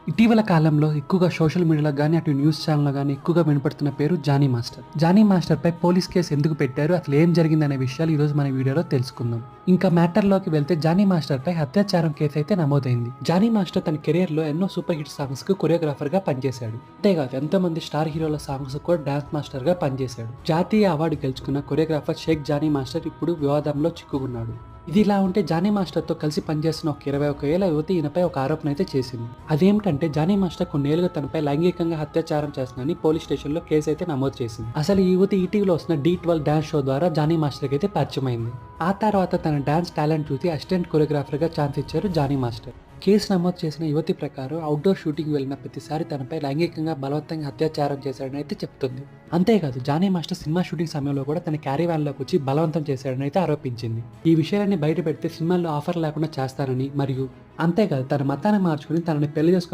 ఇటీవల కాలంలో ఎక్కువగా సోషల్ మీడియాలో గానీ, అటు న్యూస్ ఛానల్‌లో గానీ ఎక్కువగా వినపడుతున్న పేరు జానీ మాస్టర్. జానీ మాస్టర్‌పై పోలీస్ కేస్ ఎందుకు పెట్టారు? అసలు ఏం జరిగిందనే విషయాలు ఈరోజు మన వీడియోలో తెలుసుకుందాం. ఇంకా మ్యాటర్‌లోకి వెళ్తే జానీ మాస్టర్‌పై అత్యాచారం కేసు అయితే నమోదైంది. జానీ మాస్టర్ తన కెరియర్‌లో ఎన్నో సూపర్ హిట్ సాంగ్స్‌కు కొరియోగ్రాఫర్‌గా పనిచేశాడు. అంతేకాదు ఎంతోమంది స్టార్ హీరోల సాంగ్స్ కూడా డాన్స్ మాస్టర్‌గా పనిచేశాడు. జాతీయ అవార్డు గెలుచుకున్న కొరియోగ్రాఫర్ షేక్ జానీ మాస్టర్ ఇప్పుడు వివాదంలో చిక్కుకున్నాడు. ఇది ఇలా ఉంటే జానీ మాస్టర్తో కలిసి పనిచేస్తున్న ఒక 21 ఏళ్ల యువతి ఈయనపై ఒక ఆరోపణ అయితే చేసింది. అదేమిటంటే జానీ మాస్టర్ కొన్నేళ్లుగా తనపై లైంగికంగా అత్యాచారం చేస్తుందని పోలీస్ స్టేషన్లో కేసు అయితే నమోదు చేసింది. అసలు ఈ యువతి ఈటీవీలో వస్తున్న D12 డాన్స్ షో ద్వారా జానీ మాస్టర్కి అయితే పరిచయమైంది. ఆ తర్వాత తన డాన్స్ టాలెంట్ చూసి అసిస్టెంట్ కొరియోగ్రాఫర్గా ఛాన్స్ ఇచ్చారు జానీ మాస్టర్. కేసు నమోదు చేసిన యువతి ప్రకారం అవుట్డోర్ షూటింగ్ వెళ్లిన ప్రతిసారి తనపై లైంగికంగా బలవంతంగా అత్యాచారం చేశాడని అయితే చెప్తుంది. అంతేకాదు జానీ మాస్టర్ సినిమా షూటింగ్ సమయంలో కూడా తన క్యారీ వ్యాన్లోకి వచ్చి బలవంతం చేశాడని అయితే ఆరోపించింది. ఈ విషయాలన్నీ బయట పెడితే సినిమాల్లో ఆఫర్ లేకుండా చేస్తానని మరియు అంతేకాదు తన మతాన్ని మార్చుకుని తనని పెళ్లి చేసుకో